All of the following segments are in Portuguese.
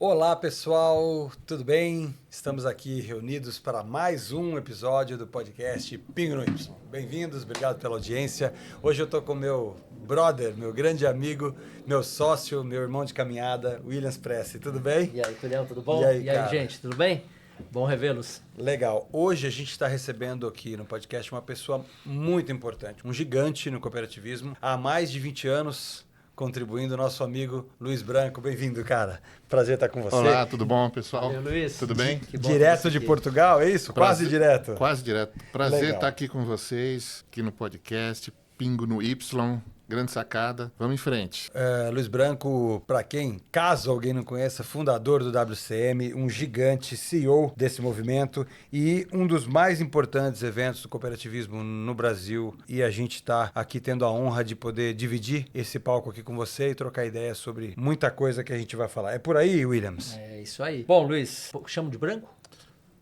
Olá pessoal, tudo bem? Estamos aqui reunidos para mais um episódio do podcast Pingo no Y. Bem-vindos, obrigado pela audiência. Hoje eu estou com meu brother, meu grande amigo, meu sócio, meu irmão de caminhada, Williams Pressi. Tudo bem? E aí, Tulião, tudo bom? E aí, cara? Gente, tudo bem? Bom revê-los. Legal. Hoje a gente está recebendo aqui no podcast uma pessoa muito importante, um gigante no cooperativismo, há mais de 20 anos, contribuindo, nosso amigo Luiz Branco. Bem-vindo, cara. Prazer estar com você. Olá, tudo bom, pessoal? Valeu, Luiz. Tudo bem? Que bom Direto de Portugal, é isso? Quase direto? Quase direto. Prazer Legal. estar aqui com vocês, aqui no podcast Pingo no Y. Grande sacada. Vamos em frente. Luiz Branco, para quem, caso alguém não conheça, fundador do WCM, um gigante, CEO desse movimento e um dos mais importantes eventos do cooperativismo no Brasil. E a gente está aqui tendo a honra de poder dividir esse palco aqui com você e trocar ideias sobre muita coisa que a gente vai falar. É por aí, Williams? É isso aí. Bom, Luiz, chamo de branco?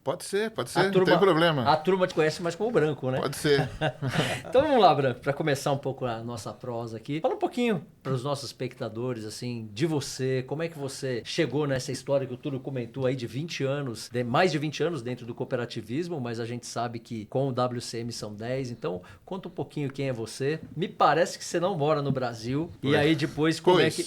Pode ser, não tem problema. A turma te conhece mais como branco, né? Pode ser. Então vamos lá, Branco, para começar um pouco a nossa prosa aqui. Fala um pouquinho para os nossos espectadores, assim, de você, como é que você chegou nessa história que o Túlio comentou aí de 20 anos, mais de 20 anos dentro do cooperativismo, mas a gente sabe que com o WCM são 10, então conta um pouquinho quem é você. Me parece que você não mora no Brasil, e aí depois como é que...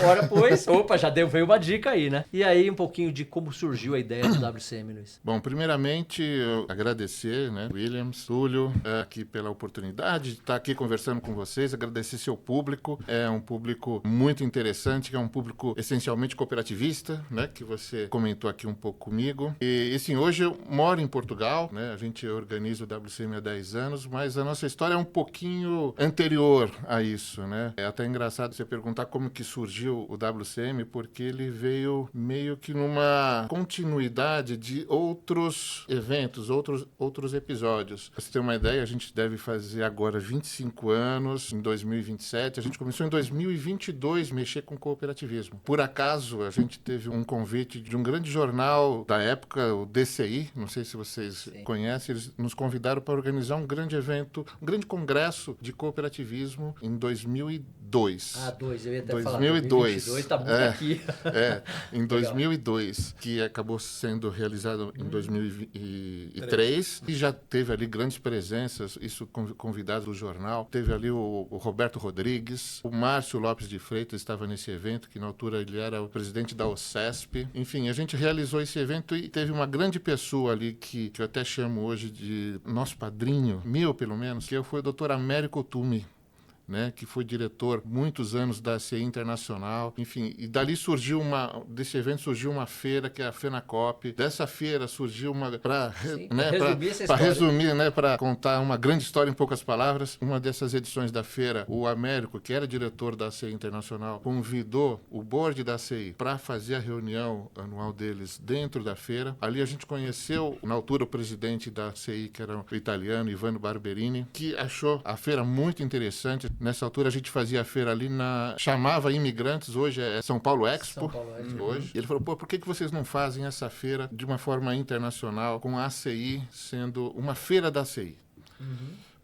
Ora, pois, opa, veio uma dica aí, né? E aí um pouquinho de como surgiu a ideia do WCM, Luiz. Bom, primeiramente, eu agradecer, né, Williams, Túlio, aqui pela oportunidade de estar aqui conversando com vocês, agradecer seu público, é um público muito interessante, que é um público essencialmente cooperativista, né, que você comentou aqui um pouco comigo. E assim, hoje eu moro em Portugal, né, a gente organiza o WCM há 10 anos, mas a nossa história é um pouquinho anterior a isso, né. É até engraçado você perguntar como que surgiu o WCM, porque ele veio meio que numa continuidade de outros eventos, outros episódios. Pra você ter uma ideia, a gente deve fazer agora 25 anos, em 2027. A gente começou em 2022 a mexer com cooperativismo. Por acaso, a gente teve um convite de um grande jornal da época, o DCI, não sei se vocês conhecem, eles nos convidaram para organizar um grande evento, um grande congresso de cooperativismo em 2002. Ah, eu ia até 2002. falar. 2022 tá muito aqui. Em 2002, que acabou sendo realizado em 2003 e já teve ali grandes presenças, isso convidados do jornal. Teve ali o Roberto Rodrigues, o Márcio Lopes de Freitas estava nesse evento, que na altura ele era o presidente da OCESP. Enfim, a gente realizou esse evento e teve uma grande pessoa ali que eu até chamo hoje de nosso padrinho, meu pelo menos, que foi o Dr. Américo Tumi, né, que foi diretor muitos anos da CI Internacional, enfim, e dali desse evento surgiu uma feira, que é a FENACOP. Dessa feira surgiu para resumir, né, para contar uma grande história em poucas palavras. Uma dessas edições da feira, o Américo, que era diretor da CI Internacional, convidou o board da CI para fazer a reunião anual deles dentro da feira. Ali a gente conheceu, na altura, o presidente da CI, que era o italiano, Ivano Barberini, que achou a feira muito interessante. Nessa altura a gente fazia a feira ali chamava imigrantes, hoje é São Paulo Expo. Hoje. E ele falou, por que vocês não fazem essa feira de uma forma internacional, com a ACI sendo uma feira da ACI?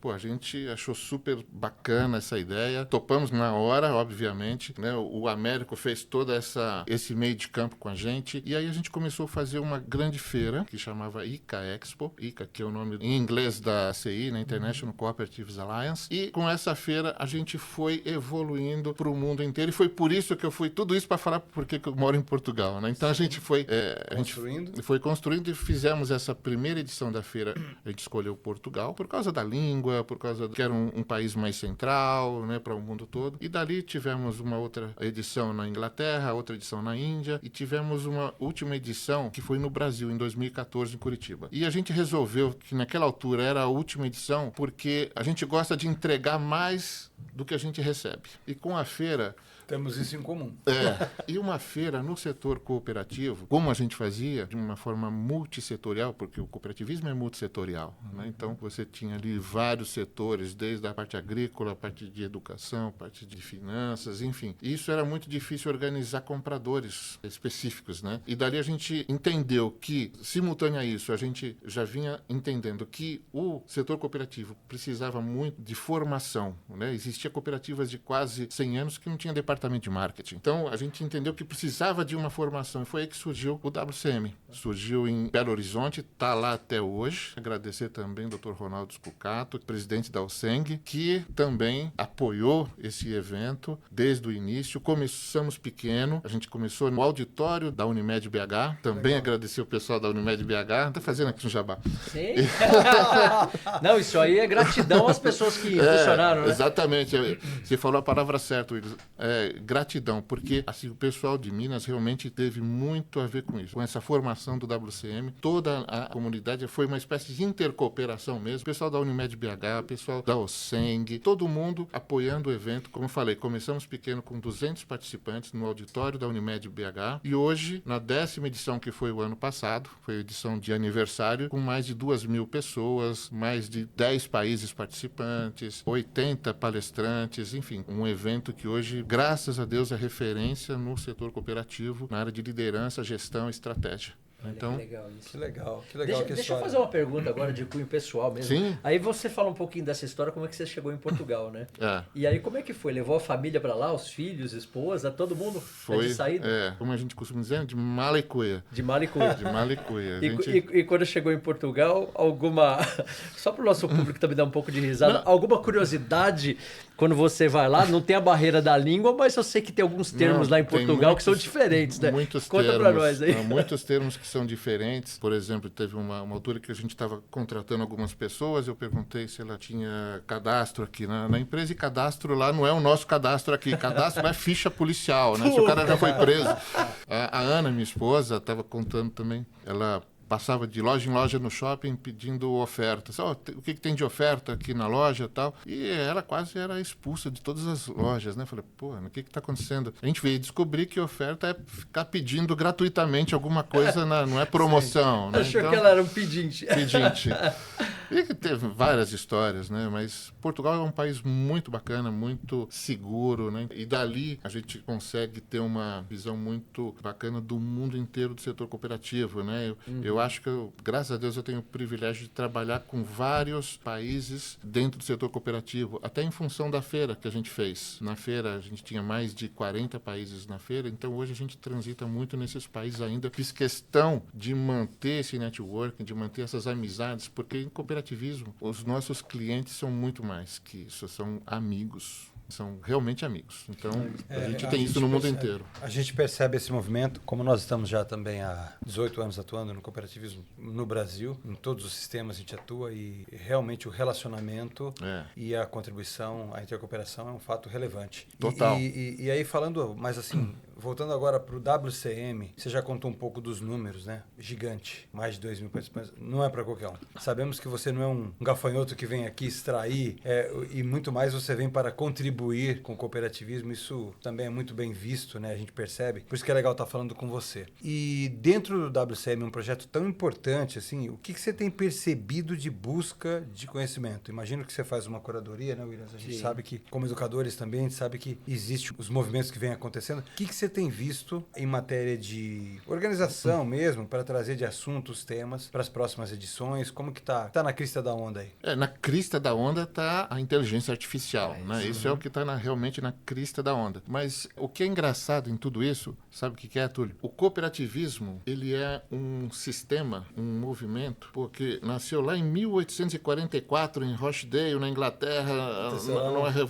Pô, a gente achou super bacana essa ideia. Topamos na hora, obviamente, né? O Américo fez todo esse meio de campo com a gente. E aí a gente começou a fazer uma grande feira, que chamava ICA Expo. ICA, que é o nome em inglês da ACI, né? International Cooperatives Alliance. E com essa feira a gente foi evoluindo para o mundo inteiro. E foi por isso que eu fui tudo isso para falar porque eu moro em Portugal, né? Então a gente foi construindo e fizemos essa primeira edição da feira. A gente escolheu Portugal por causa da língua, por causa que era um país mais central, né, para o mundo todo. E dali tivemos uma outra edição na Inglaterra, outra edição na Índia, e tivemos uma última edição que foi no Brasil, em 2014, em Curitiba. E a gente resolveu que naquela altura era a última edição porque a gente gosta de entregar mais do que a gente recebe. E com a feira... Temos isso em comum. E uma feira no setor cooperativo, como a gente fazia, de uma forma multissetorial, porque o cooperativismo é multissetorial, né? Então você tinha ali vários setores, desde a parte agrícola, a parte de educação, a parte de finanças, enfim. E isso era muito difícil organizar compradores específicos, né? E dali a gente entendeu que, simultâneo a isso, a gente já vinha entendendo que o setor cooperativo precisava muito de formação, né? Existia cooperativas de quase 100 anos que não tinha departamento departamento de marketing. Então, a gente entendeu que precisava de uma formação e foi aí que surgiu o WCM. Surgiu em Belo Horizonte, está lá até hoje. Agradecer também ao Dr. Ronaldo Scucato, presidente da USENG, que também apoiou esse evento desde o início. Começamos pequeno, a gente começou no auditório da Unimed BH. Também agradecer o pessoal da Unimed BH. Está fazendo aqui um jabá. Sim. Não, isso aí é gratidão às pessoas que funcionaram, né? Exatamente. Você falou a palavra certa, Willis. Gratidão, porque assim, o pessoal de Minas realmente teve muito a ver com isso. Com essa formação do WCM, toda a comunidade foi uma espécie de intercooperação mesmo. O pessoal da Unimed BH, o pessoal da OSENG, todo mundo apoiando o evento. Como eu falei, começamos pequeno com 200 participantes no auditório da Unimed BH e hoje, na 10ª edição, que foi o ano passado, foi a edição de aniversário, com mais de 2.000 pessoas, mais de 10 países participantes, 80 palestrantes, enfim, um evento que hoje, graças a Deus, é referência no setor cooperativo, na área de liderança, gestão e estratégia. Então, que legal isso. Que legal. Deixa eu fazer uma pergunta agora de cunho pessoal mesmo. Sim. Aí você fala um pouquinho dessa história, como é que você chegou em Portugal, né? É. E aí como é que foi? Levou a família para lá, os filhos, esposa, todo mundo? Foi de saída? como a gente costuma dizer, de mala e cuia. De mala e cuia. De mala e cuia. E quando chegou em Portugal, alguma... Só para o nosso público também dar um pouco de risada, alguma curiosidade quando você vai lá? Não tem a barreira da língua, mas eu sei que tem alguns termos lá em Portugal que são diferentes, né? Conta para nós aí. Muitos termos que são diferentes. Por exemplo, teve uma altura que a gente estava contratando algumas pessoas, eu perguntei se ela tinha cadastro aqui na empresa, e cadastro lá não é o nosso cadastro aqui. Cadastro lá é ficha policial, né? Se o cara já foi preso. A Ana, minha esposa, estava contando também, ela passava de loja em loja no shopping pedindo ofertas. O que tem de oferta aqui na loja e tal? E ela quase era expulsa de todas as lojas, né? Falei, o que está acontecendo? A gente veio descobrir que oferta é ficar pedindo gratuitamente alguma coisa, não é promoção. Né? Achou que ela era um pedinte. Pedinte. E que teve várias histórias, né? Mas Portugal é um país muito bacana, muito seguro, né? E dali a gente consegue ter uma visão muito bacana do mundo inteiro do setor cooperativo, né? Eu acho que, graças a Deus, eu tenho o privilégio de trabalhar com vários países dentro do setor cooperativo, até em função da feira que a gente fez. Na feira, a gente tinha mais de 40 países na feira, então hoje a gente transita muito nesses países ainda. Fiz questão de manter esse networking, de manter essas amizades, porque em cooperativismo, os nossos clientes são muito mais que isso, são amigos. São realmente amigos. Então, a gente tem isso no mundo inteiro. A gente percebe esse movimento, como nós estamos já também há 18 anos atuando no cooperativismo no Brasil, em todos os sistemas a gente atua, e realmente o relacionamento e a contribuição, a intercooperação é um fato relevante. Total. E aí falando, mas assim, voltando agora para o WCM, você já contou um pouco dos números, né? Gigante, mais de 2.000 participantes, não é para qualquer um. Sabemos que você não é um gafanhoto que vem aqui extrair, e muito mais você vem para contribuir com o cooperativismo. Isso também é muito bem visto, né? A gente percebe. Por isso que é legal estar falando com você. E dentro do WCM, um projeto tão importante, assim, o que você tem percebido de busca de conhecimento? Imagino que você faz uma curadoria, né, Williams? A gente sabe que, como educadores também, a gente sabe que existem os movimentos que vêm acontecendo. O que você tem visto em matéria de organização mesmo, para trazer de assuntos, temas, para as próximas edições? Como que tá na crista da onda aí? Na crista da onda está a inteligência artificial, né? Isso é o que está realmente na crista da onda. Mas o que é engraçado em tudo isso, sabe o que é, Túlio? O cooperativismo, ele é um sistema, um movimento, porque nasceu lá em 1844, em Rochdale, na Inglaterra,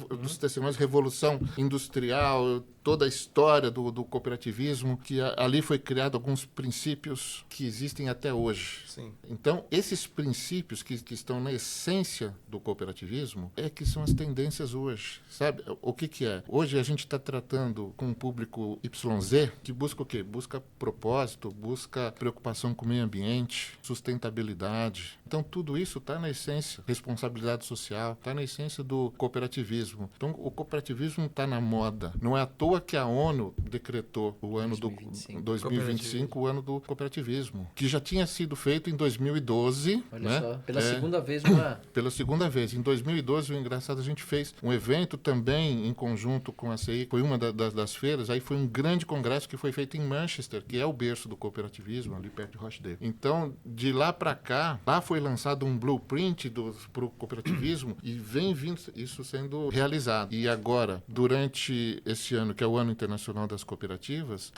dos tecelões, Revolução Industrial, toda a história do cooperativismo, que ali foi criado alguns princípios que existem até hoje. Sim. Então, esses princípios que estão na essência do cooperativismo é que são as tendências hoje, sabe? O que é? Hoje a gente está tratando com um público YZ que busca o quê? Busca propósito, busca preocupação com o meio ambiente, sustentabilidade. Então, tudo isso está na essência. Responsabilidade social, está na essência do cooperativismo. Então, o cooperativismo está na moda. Não é à toa que a ONU decretou o ano 2025. 2025, o ano do cooperativismo, que já tinha sido feito em 2012. Olha né? só, pela segunda vez, não é? Pela segunda vez. Em 2012, o engraçado, a gente fez um evento também em conjunto com a CI, foi uma das feiras, aí foi um grande congresso que foi feito em Manchester, que é o berço do cooperativismo, ali perto de Rochdale. Então, de lá para cá, lá foi lançado um blueprint para o cooperativismo e vem vindo isso sendo realizado. E agora, durante esse ano, que é o Ano Internacional das Cooperativas,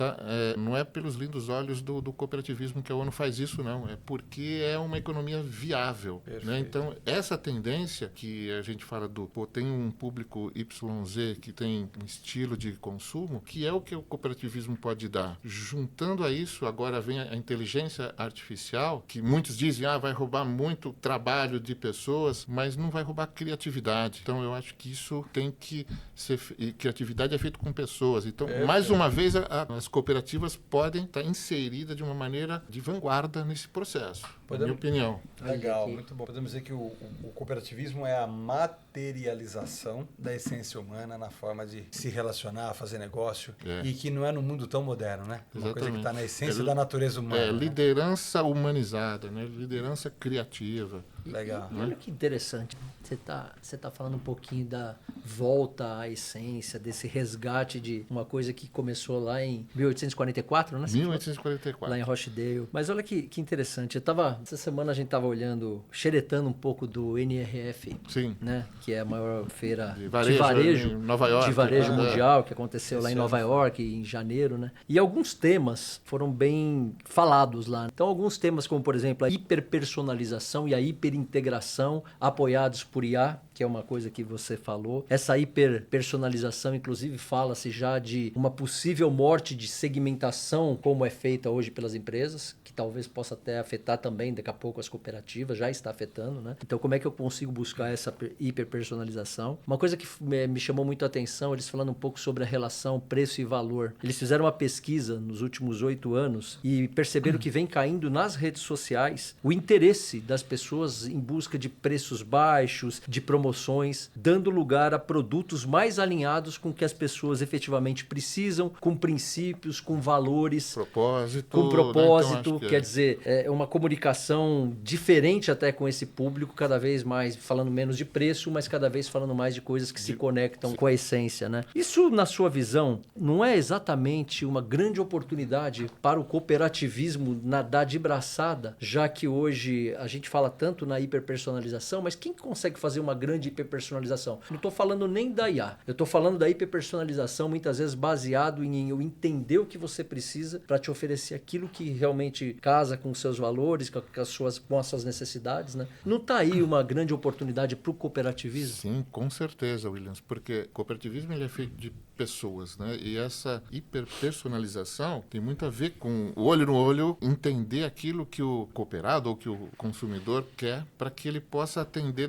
não é pelos lindos olhos do cooperativismo que a ONU faz isso, não. É porque é uma economia viável. Né? Então, essa tendência que a gente fala tem um público YZ que tem um estilo de consumo, que é o que o cooperativismo pode dar. Juntando a isso, agora vem a inteligência artificial, que muitos dizem, vai roubar muito trabalho de pessoas, mas não vai roubar criatividade. Então, eu acho que isso tem que ser... E criatividade é feita com pessoas. Então, mais uma vez, as cooperativas podem estar inseridas de uma maneira de vanguarda nesse processo, na minha opinião. Legal, muito bom. Podemos dizer que o cooperativismo é a materialização da essência humana na forma de se relacionar, fazer negócio, e que não é no mundo tão moderno, né? Uma coisa que está na essência da natureza humana. Liderança humanizada, né? Liderança criativa. Legal. E olha que interessante. Você tá falando um pouquinho da volta à essência, desse resgate de uma coisa que começou lá em 1844, né? 1844. Lá em Rochdale. Mas olha que interessante. Essa semana a gente estava olhando, xeretando um pouco do NRF. Sim. Né? Que é a maior feira de varejo em Nova York, de varejo mundial, que aconteceu lá em Nova York, em janeiro, né? E alguns temas foram bem falados lá. Então, alguns temas como, por exemplo, a hiperpersonalização e a hiperintegração, apoiados por IA, que é uma coisa que você falou. Essa hiperpersonalização, inclusive, fala-se já de uma possível morte de segmentação, como é feita hoje pelas empresas, que talvez possa até afetar também, daqui a pouco, as cooperativas, já está afetando, né? Então, como é que eu consigo buscar essa hiperpersonalização? Uma coisa que me chamou muito a atenção, eles falando um pouco sobre a relação preço e valor. Eles fizeram uma pesquisa nos últimos 8 anos e perceberam que vem caindo nas redes sociais o interesse das pessoas em busca de preços baixos, de promoções, dando lugar a produtos mais alinhados com o que as pessoas efetivamente precisam, com princípios, com valores, com propósito, né? Então, quer dizer, é uma comunicação diferente até com esse público, cada vez mais falando menos de preço, mas cada vez falando mais de coisas que se conectam com a essência, né? Isso, na sua visão, não é exatamente uma grande oportunidade para o cooperativismo nadar de braçada, já que hoje a gente fala tanto na hiperpersonalização, mas quem consegue fazer uma grande hiperpersonalização? Não estou falando nem da IA, eu estou falando da hiperpersonalização muitas vezes baseado em eu entender o que você precisa para te oferecer aquilo que realmente casa com os seus valores, com as suas necessidades, né? Não está aí uma grande oportunidade para o cooperativismo? Sim, com certeza, Williams, porque o cooperativismo ele é feito de pessoas, né? E essa hiperpersonalização tem muito a ver com o olho no olho, entender aquilo que o cooperado ou que o consumidor quer para que ele possa atender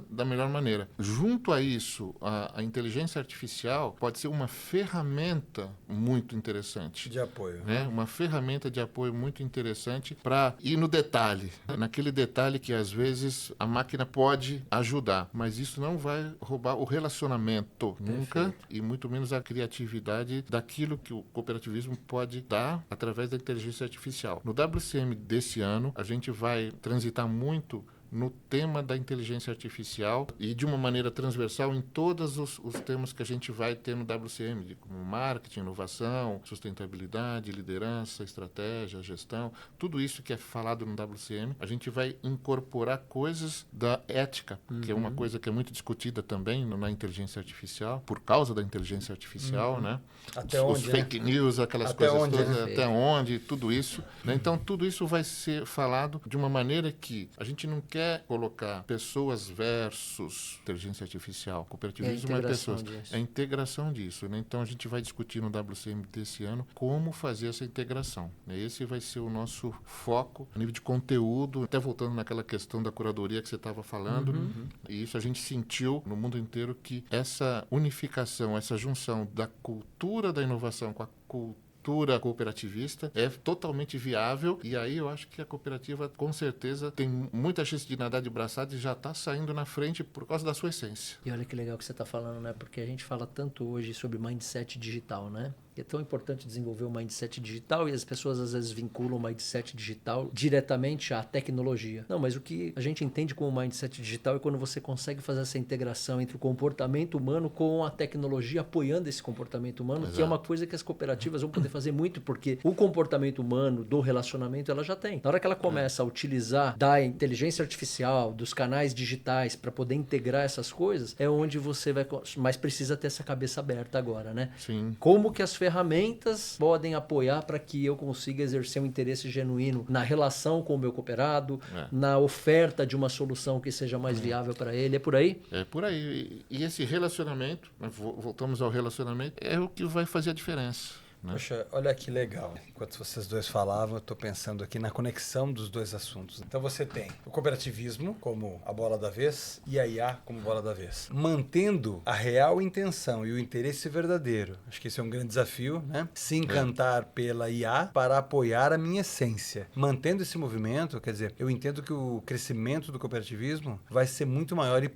da melhor maneira. Junto a isso, a inteligência artificial pode ser uma ferramenta muito interessante. De apoio. Né? Uma ferramenta de apoio muito interessante para ir no detalhe, naquele detalhe que às vezes a máquina pode ajudar, mas isso não vai roubar o relacionamento nunca, e muito menos a criatividade daquilo que o cooperativismo pode dar através da inteligência artificial. No WCM desse ano, a gente vai transitar muito no tema da inteligência artificial e de uma maneira transversal em todos os temas que a gente vai ter no WCM, como marketing, inovação, sustentabilidade, liderança, estratégia, gestão, tudo isso que é falado no WCM, a gente vai incorporar coisas da ética, que é uma coisa que é muito discutida também na inteligência artificial, por causa da inteligência artificial, né? Até Os onde, fake news, aquelas até coisas onde, todas, né? até onde, tudo isso. Né? Então, tudo isso vai ser falado de uma maneira que a gente não quer colocar pessoas versus inteligência artificial. Cooperativismo é pessoas. É a integração disso. Né? Então, a gente vai discutir no WCM desse ano como fazer essa integração. Né? Esse vai ser o nosso foco a nível de conteúdo, até voltando naquela questão da curadoria que você estava falando. E isso a gente sentiu no mundo inteiro que essa unificação, essa junção da cultura da inovação com a cultura cooperativista é totalmente viável, e aí eu acho que a cooperativa com certeza tem muita chance de nadar de braçada e já está saindo na frente por causa da sua essência. E olha que legal que você está falando, né? Porque a gente fala tanto hoje sobre mindset digital, né? É tão importante desenvolver um mindset digital e as pessoas às vezes vinculam o mindset digital diretamente à tecnologia. Não, mas o que a gente entende como mindset digital é quando você consegue fazer essa integração entre o comportamento humano com a tecnologia apoiando esse comportamento humano, Exato. que é uma coisa que as cooperativas vão poder fazer muito, porque o comportamento humano do relacionamento ela já tem. Na hora que ela começa a utilizar da inteligência artificial, dos canais digitais para poder integrar essas coisas, é onde você vai... Mas precisa ter essa cabeça aberta agora, né? Sim. Como que as ferramentas podem apoiar para que eu consiga exercer um interesse genuíno na relação com o meu cooperado, na oferta de uma solução que seja mais viável para ele? É por aí? É por aí. E esse relacionamento, né, voltamos ao relacionamento, é o que vai fazer a diferença. Né? Poxa, olha que legal. Enquanto vocês dois falavam, eu estou pensando aqui na conexão dos dois assuntos. Então você tem o cooperativismo como a bola da vez e a IA como bola da vez. Mantendo a real intenção e o interesse verdadeiro. Acho que esse é um grande desafio, né? Se encantar pela IA para apoiar a minha essência. Mantendo esse movimento, quer dizer, eu entendo que o crescimento do cooperativismo vai ser muito maior e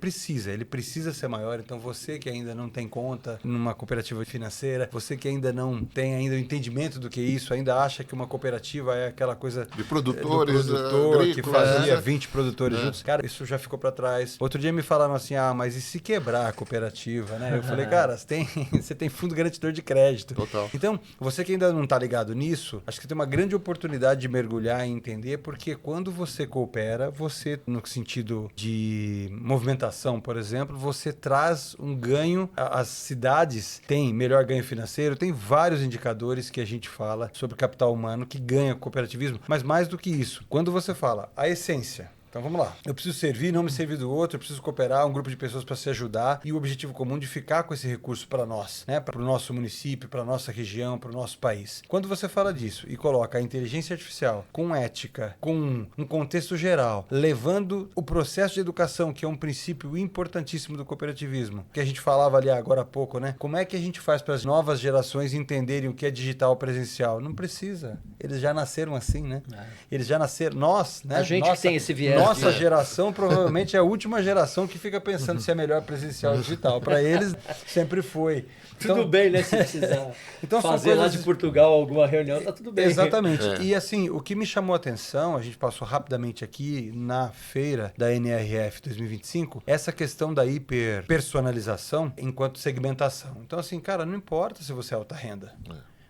ele precisa ser maior. Então você que ainda não tem conta numa cooperativa financeira, você que ainda não tem ainda o entendimento do que é isso, ainda acha que uma cooperativa é aquela coisa de produtores, do produtor que fazia 20 produtores É. juntos. Cara, isso já ficou para trás. Outro dia me falaram assim, mas e se quebrar a cooperativa, né? Eu falei, cara, você tem fundo garantidor de crédito. Total. Então, você que ainda não está ligado nisso, acho que tem uma grande oportunidade de mergulhar e entender, porque quando você coopera, você, no sentido de movimentação, por exemplo, você traz um ganho. As cidades têm melhor ganho financeiro, tem vários indicadores que a gente fala sobre capital humano que ganha cooperativismo, mas mais do que isso, quando você fala a essência. Então vamos lá. Eu preciso servir, não me servir do outro, eu preciso cooperar, um grupo de pessoas para se ajudar e o objetivo comum de ficar com esse recurso para nós, né? Para o nosso município, para a nossa região, para o nosso país. Quando você fala disso e coloca a inteligência artificial com ética, com um contexto geral, levando o processo de educação, que é um princípio importantíssimo do cooperativismo, que a gente falava ali agora há pouco, né? Como é que a gente faz para as novas gerações entenderem o que é digital presencial? Não precisa. Eles já nasceram assim, né? Eles já nasceram... Nós, né? A gente que tem esse viés. Nossa geração provavelmente é a última geração que fica pensando se é melhor presencial ou digital. Para eles, sempre foi. Então, tudo bem, né? Se precisar então, fazer lá de Portugal alguma reunião, tá tudo bem. Exatamente. E assim, o que me chamou a atenção, a gente passou rapidamente aqui na feira da NRF 2025, essa questão da hiperpersonalização enquanto segmentação. Então assim, cara, não importa se você é alta renda.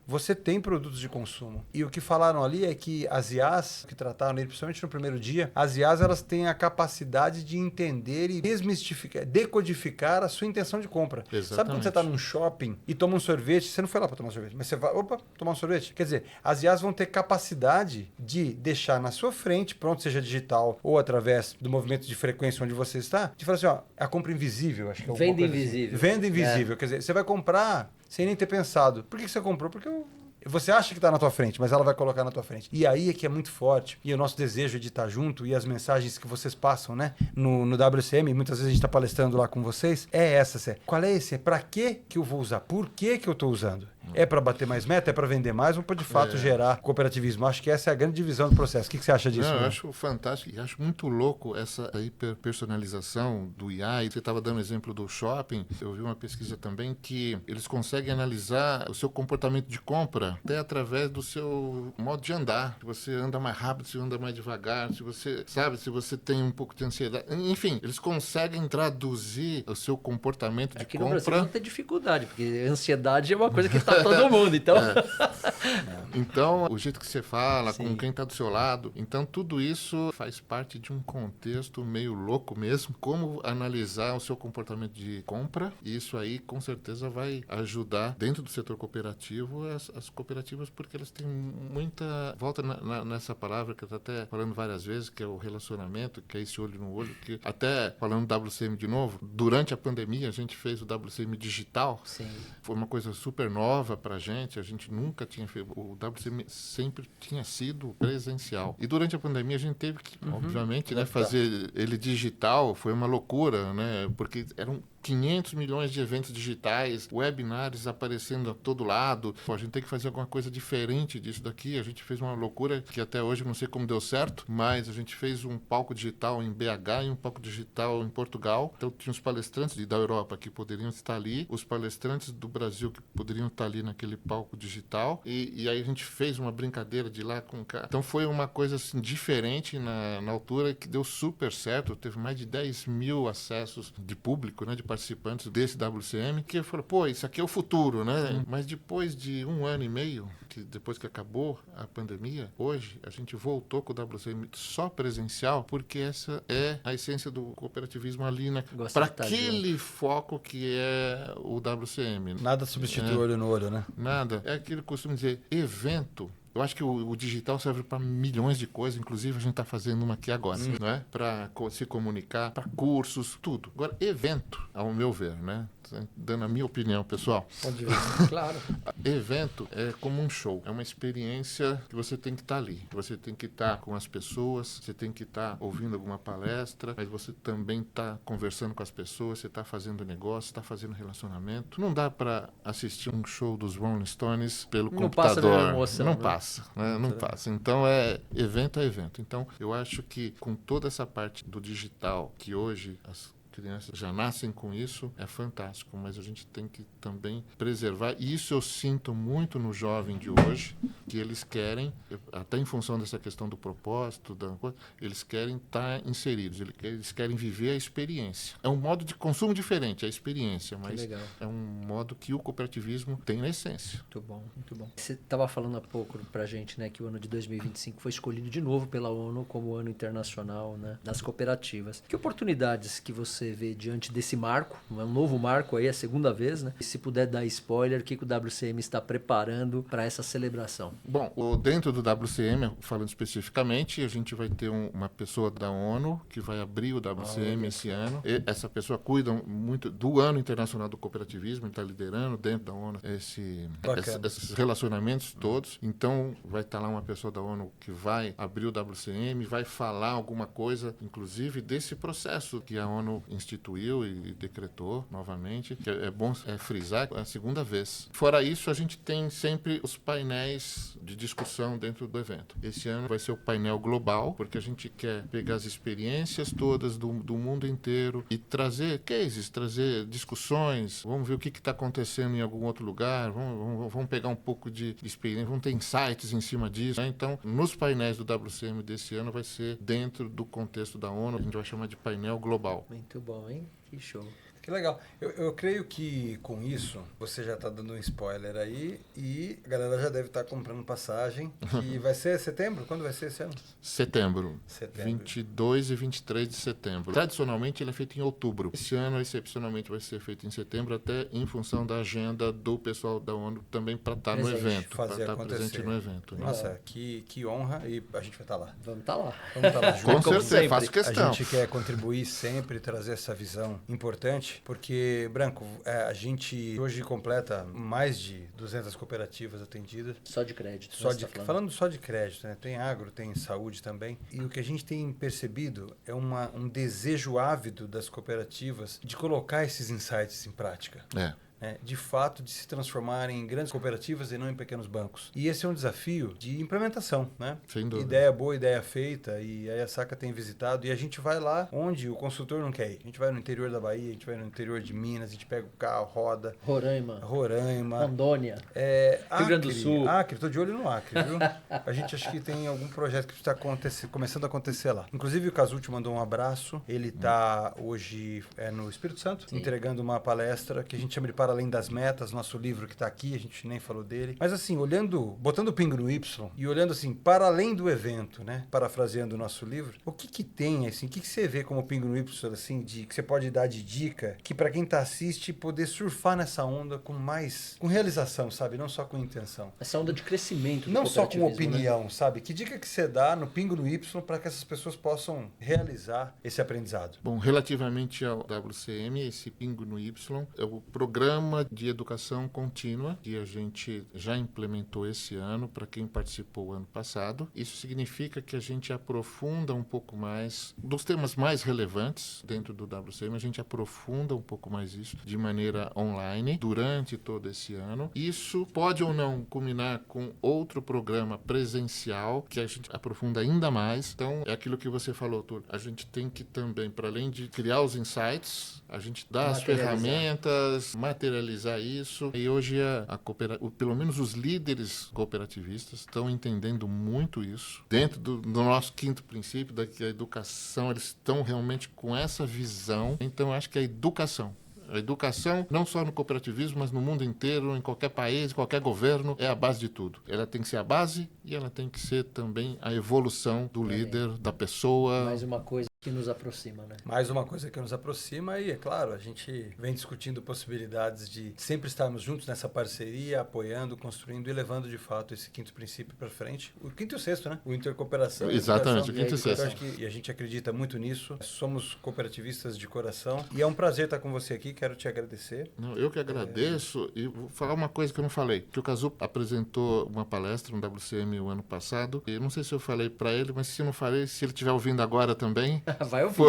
Você tem produtos de consumo. E o que falaram ali é que as IAs, que trataram ele, principalmente no primeiro dia, as IAs elas têm a capacidade de entender e desmistificar, decodificar a sua intenção de compra. Exatamente. Sabe quando você está num shopping e toma um sorvete, você não foi lá para tomar um sorvete, mas você vai, tomar um sorvete? Quer dizer, as IAs vão ter capacidade de deixar na sua frente, pronto, seja digital ou através do movimento de frequência onde você está, de falar assim, a compra invisível, acho que é Venda invisível. Assim. Venda invisível. Quer dizer, você vai comprar sem nem ter pensado. Por que você comprou? Porque você acha que está na tua frente, mas ela vai colocar na tua frente. E aí é que é muito forte. E o nosso desejo de estar junto e as mensagens que vocês passam, né? No WCM, muitas vezes a gente está palestrando lá com vocês, é essa. Qual é esse? É para que eu vou usar? Por que eu estou usando? É para bater mais meta? É para vender mais? Ou para de fato gerar cooperativismo? Acho que essa é a grande divisão do processo. O que você acha disso? Não, eu acho fantástico e acho muito louco essa hiperpersonalização do IA. E você estava dando exemplo do shopping. Eu vi uma pesquisa também que eles conseguem analisar o seu comportamento de compra até através do seu modo de andar. Se você anda mais rápido, se anda mais devagar, se você, se você tem um pouco de ansiedade. Enfim, eles conseguem traduzir o seu comportamento de Aqui compra. no Brasil não tem dificuldade, porque ansiedade é uma coisa que está todo mundo, então... Então, o jeito que você fala, Sim. com quem está do seu lado, então tudo isso faz parte de um contexto meio louco mesmo, como analisar o seu comportamento de compra, e isso aí com certeza vai ajudar dentro do setor cooperativo as cooperativas, porque elas têm muita... Volta nessa palavra que eu estou até falando várias vezes, que é o relacionamento, que é esse olho no olho, que até falando do WCM de novo, durante a pandemia a gente fez o WCM digital. Sim. Foi uma coisa super nova pra gente, a gente nunca tinha feito, o WCM sempre tinha sido presencial. E durante a pandemia a gente teve que, obviamente, né, fazer ele digital, foi uma loucura, né, porque eram 500 milhões de eventos digitais, webinars aparecendo a todo lado. Pô, a gente tem que fazer alguma coisa diferente disso daqui. A gente fez uma loucura que até hoje eu não sei como deu certo, mas a gente fez um palco digital em BH e um palco digital em Portugal. Então tinha os palestrantes da Europa que poderiam estar ali, os palestrantes do Brasil que poderiam estar ali naquele palco digital, e aí a gente fez uma brincadeira de ir lá com o cara. Então foi uma coisa assim diferente na altura, que deu super certo. Teve mais de 10 mil acessos de público, né, de participantes desse WCM, que eu falei, pô, isso aqui é o futuro, né? Mas depois de 1 ano e meio, depois que acabou a pandemia, hoje a gente voltou com o WCM só presencial, porque essa é a essência do cooperativismo ali, né? Para aquele foco que é o WCM. Nada substitui olho no olho, né? Nada. É aquilo que eu costumo dizer, evento. Eu acho que o digital serve para milhões de coisas, inclusive a gente está fazendo uma aqui agora, não é? Para se comunicar, para cursos, tudo. Agora, evento, ao meu ver, né? Dando a minha opinião, pessoal. Pode ver. Claro. Evento é como um show, é uma experiência que você tem que estar ali. Você tem que estar com as pessoas, você tem que estar ouvindo alguma palestra, mas você também está conversando com as pessoas, você está fazendo negócio, está fazendo relacionamento. Não dá para assistir um show dos Rolling Stones pelo computador. Passa emoção, não né? passa, né? Não passa. Então evento é evento. Então eu acho que com toda essa parte do digital, que hoje as crianças já nascem com isso, é fantástico, mas a gente tem que também preservar, e isso eu sinto muito no jovem de hoje, que eles querem, até em função dessa questão do propósito, eles querem estar inseridos, eles querem viver a experiência. É um modo de consumo diferente, a experiência, mas é um modo que o cooperativismo tem na essência. Muito bom, muito bom. Você estava falando há pouco pra gente, né, que o ano de 2025 foi escolhido de novo pela ONU como ano internacional, né, das cooperativas. Que oportunidades que você vê diante desse marco, um novo marco aí, a segunda vez, né? E se puder dar spoiler, o que o WCM está preparando para essa celebração? Bom, dentro do WCM, falando especificamente, a gente vai ter uma pessoa da ONU que vai abrir o WCM esse ano. E essa pessoa cuida muito do Ano Internacional do Cooperativismo, ele está liderando dentro da ONU esses relacionamentos todos. Então, vai estar lá uma pessoa da ONU que vai abrir o WCM, vai falar alguma coisa, inclusive, desse processo que a ONU instituiu e decretou novamente, que é bom frisar, é a segunda vez. Fora isso, a gente tem sempre os painéis de discussão dentro do evento. Esse ano vai ser o painel global, porque a gente quer pegar as experiências todas do mundo inteiro e trazer cases, trazer discussões, vamos ver o que está acontecendo em algum outro lugar, vamos pegar um pouco de experiência, vamos ter insights em cima disso, né? Então, nos painéis do WCM desse ano vai ser dentro do contexto da ONU, a gente vai chamar de painel global. Muito bom, hein? Que show. Que legal. Eu creio que com isso você já está dando um spoiler aí e a galera já deve estar comprando passagem. E vai ser setembro? Quando vai ser esse ano? Setembro. 22 e 23 de setembro. Tradicionalmente ele é feito em outubro. Esse ano, excepcionalmente, vai ser feito em setembro, até em função da agenda do pessoal da ONU também para estar no evento. Para estar presente no evento. Nossa, que honra, e a gente vai estar lá. Vamos estar lá. Vamos estar lá junto. Com certeza, faço questão. A gente quer contribuir sempre, trazer essa visão importante. Porque, Branco, a gente hoje completa mais de 200 cooperativas atendidas. Só de crédito. Falando só de crédito, né? Tem agro, tem saúde também. E o que a gente tem percebido é um desejo ávido das cooperativas de colocar esses insights em prática. De fato, de se transformarem em grandes cooperativas e não em pequenos bancos. E esse é um desafio de implementação, né? Sem dúvida. Ideia boa, ideia feita, e aí a Saca tem visitado, e a gente vai lá onde o consultor não quer ir. A gente vai no interior da Bahia, a gente vai no interior de Minas, a gente pega o carro, roda. Roraima. Rondônia. Rio Grande do Sul. Acre, tô de olho no Acre, viu? A gente acha que tem algum projeto que está começando a acontecer lá. Inclusive o Casucci mandou um abraço, ele está hoje no Espírito Santo, entregando uma palestra que a gente chama de Para Além das Metas, nosso livro que está aqui, a gente nem falou dele. Mas assim, botando o pingo no Y e olhando assim, para além do evento, né? Parafraseando o nosso livro, o que tem, assim, o que você vê como pingo no Y, assim, que você pode dar de dica, que para quem assiste, poder surfar nessa onda com realização, sabe? Não só com intenção. Essa onda de crescimento do não só com cooperativismo, opinião, né? Sabe? Que dica que você dá no pingo no Y para que essas pessoas possam realizar esse aprendizado? Bom, relativamente ao WCM, esse pingo no Y é o programa programa de educação contínua que a gente já implementou esse ano para quem participou ano passado. Isso significa que a gente aprofunda um pouco mais dos temas mais relevantes dentro do WCM, a gente aprofunda um pouco mais isso de maneira online durante todo esse ano. Isso pode ou não culminar com outro programa presencial que a gente aprofunda ainda mais. Então, é aquilo que você falou, Túlio. A gente tem que também, para além de criar os insights, a gente dá as ferramentas, materializar isso. E hoje, pelo menos os líderes cooperativistas estão entendendo muito isso. Dentro do nosso quinto princípio, da que a educação, eles estão realmente com essa visão. Então, eu acho que a educação, não só no cooperativismo, mas no mundo inteiro, em qualquer país, qualquer governo, é a base de tudo. Ela tem que ser a base e ela tem que ser também a evolução do líder, da pessoa. Mais uma coisa que nos aproxima, né? Mais uma coisa que nos aproxima e, é claro, a gente vem discutindo possibilidades de sempre estarmos juntos nessa parceria, apoiando, construindo e levando, de fato, esse quinto princípio para frente. O quinto e o sexto, né? O intercooperação. Exatamente, o quinto e o sexto. E a gente acredita muito nisso. Somos cooperativistas de coração. E é um prazer estar com você aqui. Quero te agradecer. Não, eu que agradeço. E vou falar uma coisa que eu não falei. Que o Cazu apresentou uma palestra no WCM o ano passado. E eu não sei se eu falei para ele, mas se eu não falei, se ele estiver ouvindo agora também... Vai ouvir.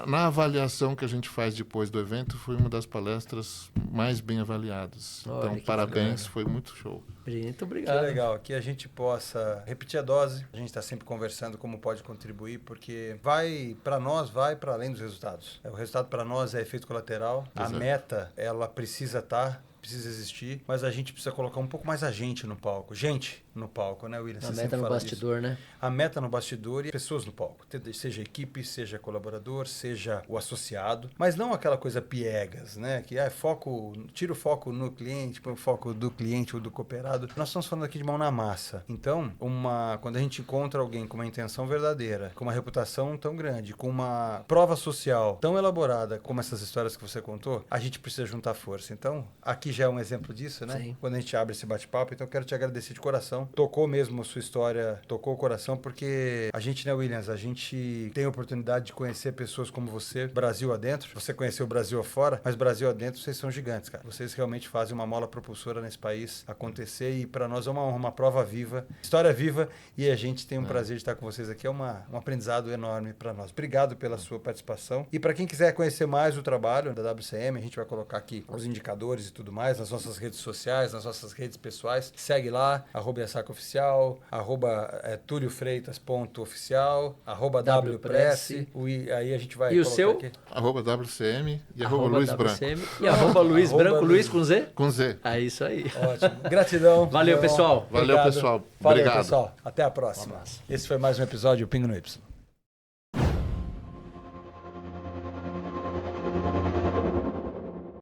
Na avaliação que a gente faz depois do evento, foi uma das palestras mais bem avaliadas. Olha, então, parabéns, foi muito show. Muito obrigado. Que legal, que a gente possa repetir a dose. A gente está sempre conversando como pode contribuir, porque vai para além dos resultados. O resultado para nós é efeito colateral. Exato. A meta, ela precisa existir, mas a gente precisa colocar um pouco mais a gente no palco. Gente no palco, né, William? A meta no bastidor, né? A meta no bastidor e pessoas no palco. Seja equipe, seja colaborador, seja o associado, mas não aquela coisa piegas, né? Que tira o foco no cliente, põe o foco do cliente ou do cooperado. Nós estamos falando aqui de mão na massa. Então, quando a gente encontra alguém com uma intenção verdadeira, com uma reputação tão grande, com uma prova social tão elaborada como essas histórias que você contou, a gente precisa juntar força. Então, aqui já é um exemplo disso, né? Sim. Quando a gente abre esse bate-papo, então eu quero te agradecer de coração. Tocou mesmo a sua história, tocou o coração, porque a gente, né, Williams, a gente tem a oportunidade de conhecer pessoas como você, Brasil adentro. Você conheceu o Brasil afora, mas Brasil adentro, vocês são gigantes, cara. Vocês realmente fazem uma mola propulsora nesse país acontecer e para nós é uma honra, uma prova viva, história viva, e a gente tem um prazer de estar com vocês aqui. É um aprendizado enorme para nós. Obrigado pela sua participação. E para quem quiser conhecer mais o trabalho da WCM, a gente vai colocar aqui os indicadores e tudo mais nas nossas redes sociais, nas nossas redes pessoais. Segue lá, @SacoOficial, @tuliofreitas.oficial, @WPress. Aí a gente vai e o colocar seu? aqui. @WCM e @Luiz Branco. E @Luiz Branco, Luiz com Z? Com Z. É isso aí. Ótimo. Gratidão. Valeu, pessoal. Valeu, pessoal. Valeu, Obrigado. pessoal. Até a próxima. Esse foi mais um episódio do Pingo no Y.